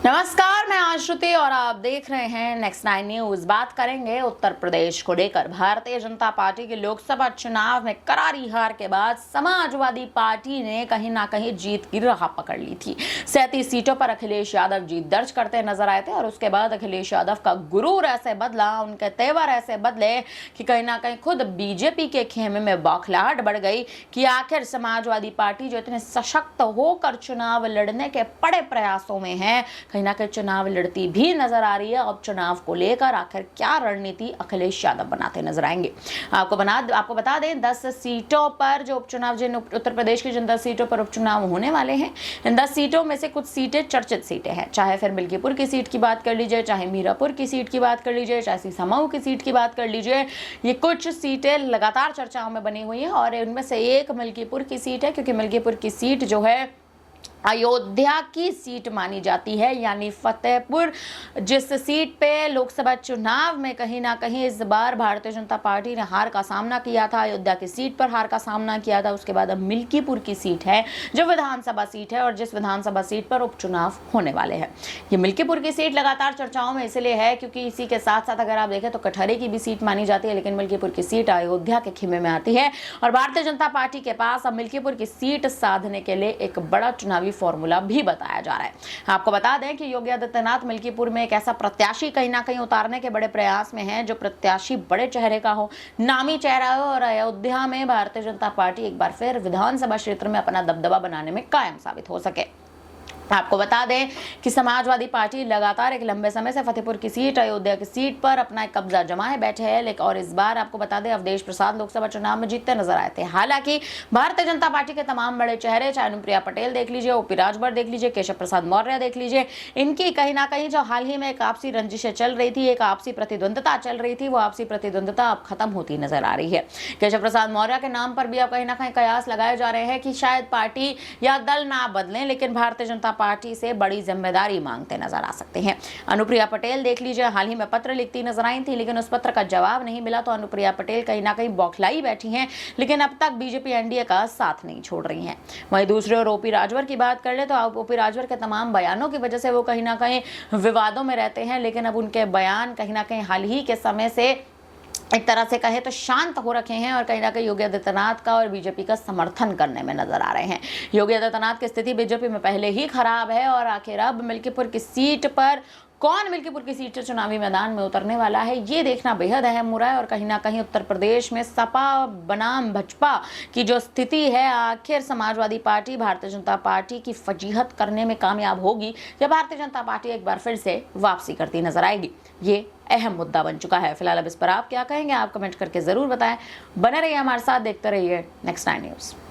नमस्कार, मैं आश्रुति और आप देख रहे हैं नेक्स्ट 9 न्यूज। बात करेंगे उत्तर प्रदेश को लेकर। भारतीय जनता पार्टी के लोकसभा चुनाव में करारी हार के बाद समाजवादी पार्टी ने कहीं ना कहीं जीत की राह पकड़ ली थी। 37 सीटों पर अखिलेश यादव जीत दर्ज करते नजर आए थे और उसके बाद अखिलेश यादव का गुरूर ऐसे बदला, उनके तेवर ऐसे बदले कि कहीं ना कहीं खुद बीजेपी के खेमे में बौखलाहट बढ़ गई कि आखिर समाजवादी पार्टी जो इतने सशक्त होकर चुनाव लड़ने के बड़े प्रयासों में है, कहीं ना कहीं चुनाव लड़ती भी नजर आ रही है। अब चुनाव को लेकर आखिर क्या रणनीति अखिलेश यादव बनाते नजर आएंगे। आपको बता दें 10 सीटों पर जो उपचुनाव, जिन उत्तर प्रदेश की जिन 10 सीटों पर उपचुनाव होने वाले हैं, इन 10 सीटों में से कुछ सीटें चर्चित सीटें हैं। चाहे फिर मिल्कीपुर की सीट की बात कर लीजिए, चाहे मीरापुर की सीट की बात कर लीजिए, चाहे सीसामऊ की सीट की बात कर लीजिए, ये कुछ सीटें लगातार चर्चाओं में बनी हुई हैं और इनमें से एक मिल्कीपुर की सीट है, क्योंकि मिल्कीपुर की सीट जो है अयोध्या की सीट मानी जाती है, यानी फतेहपुर। जिस सीट पे लोकसभा चुनाव में कहीं ना कहीं इस बार भारतीय जनता पार्टी ने हार का सामना किया था, अयोध्या की सीट पर हार का सामना किया था। उसके बाद अब मिल्कीपुर की सीट है जो विधानसभा सीट है और जिस विधानसभा सीट पर उपचुनाव होने वाले हैं। ये मिल्कीपुर की सीट लगातार चर्चाओं में इसलिए है क्योंकि इसी के साथ साथ अगर आप देखें तो कटहरे की भी सीट मानी जाती है, लेकिन मिल्कीपुर की सीट अयोध्या के खेमे में आती है और भारतीय जनता पार्टी के पास अब मिल्कीपुर की सीट साधने के लिए एक बड़ा चुनावी फॉर्मूला भी बताया जा रहा है। आपको बता दें कि योगी आदित्यनाथ मिल्कीपुर में एक ऐसा प्रत्याशी कहीं ना कहीं उतारने के बड़े प्रयास में हैं जो प्रत्याशी बड़े चेहरे का हो, नामी चेहरा हो और अयोध्या में भारतीय जनता पार्टी एक बार फिर विधानसभा क्षेत्र में अपना दबदबा बनाने में कायम साबित हो सके। आपको बता दें कि समाजवादी पार्टी लगातार एक लंबे समय से फतेहपुर की सीट, अयोध्या की सीट पर अपना एक कब्जा जमाए बैठे हैं, लेकिन और इस बार आपको बता दें अवधेश प्रसाद लोकसभा चुनाव में जीतते नजर आए थे। हालांकि भारतीय जनता पार्टी के तमाम बड़े चेहरे, चाहे अनुप्रिया पटेल देख लीजिए, ओपी राजभर देख लीजिए, केशव प्रसाद मौर्य देख लीजिए, इनकी कहीं ना कहीं जो हाल ही में एक आपसी रंजिशें चल रही थी, एक आपसी प्रतिद्वंदता चल रही थी, वो आपसी प्रतिद्वंदता अब खत्म होती नजर आ रही है। केशव प्रसाद मौर्य के नाम पर भी अब कहीं ना कहीं कयास लगाए जा रहे हैं कि शायद पार्टी या दल ना बदलें, लेकिन भारतीय जनता पार्टी से बड़ी जिम्मेदारी मांगते नजर आ सकते हैं। अनुप्रिया पटेल देख लीजिए, हाल ही में पत्र लिखती नजर आई थी, लेकिन उस पत्र का जवाब नहीं मिला, तो अनुप्रिया पटेल कहीं ना कहीं बौखलाई बैठी हैं, लेकिन अब तक बीजेपी एनडीए का साथ नहीं छोड़ रही हैं। वहीं दूसरे ओर ओपी राजभर की बात कर ले तो ओपी राजभर के तमाम बयानों की वजह से वो कहीं ना कहीं विवादों में रहते हैं, लेकिन अब उनके बयान कहीं ना कहीं हाल ही के समय से एक तरह से कहे तो शांत हो रखे हैं और कहीं ना कहीं योगी आदित्यनाथ का और बीजेपी का समर्थन करने में नजर आ रहे हैं। योगी आदित्यनाथ की स्थिति बीजेपी में पहले ही खराब है और आखिर अब मिल्कीपुर की सीट पर कौन मिल्कीपुर की सीट से चुनावी मैदान में उतरने वाला है, ये देखना बेहद अहम हो रहा है। और कहीं ना कहीं उत्तर प्रदेश में सपा बनाम भाजपा की जो स्थिति है, आखिर समाजवादी पार्टी भारतीय जनता पार्टी की फजीहत करने में कामयाब होगी या भारतीय जनता पार्टी एक बार फिर से वापसी करती नजर आएगी, ये अहम मुद्दा बन चुका है। फिलहाल अब इस पर आप क्या कहेंगे, आप कमेंट करके जरूर बताएं। बने रहिए हमारे साथ, देखते रहिए नेक्स्ट 9 न्यूज।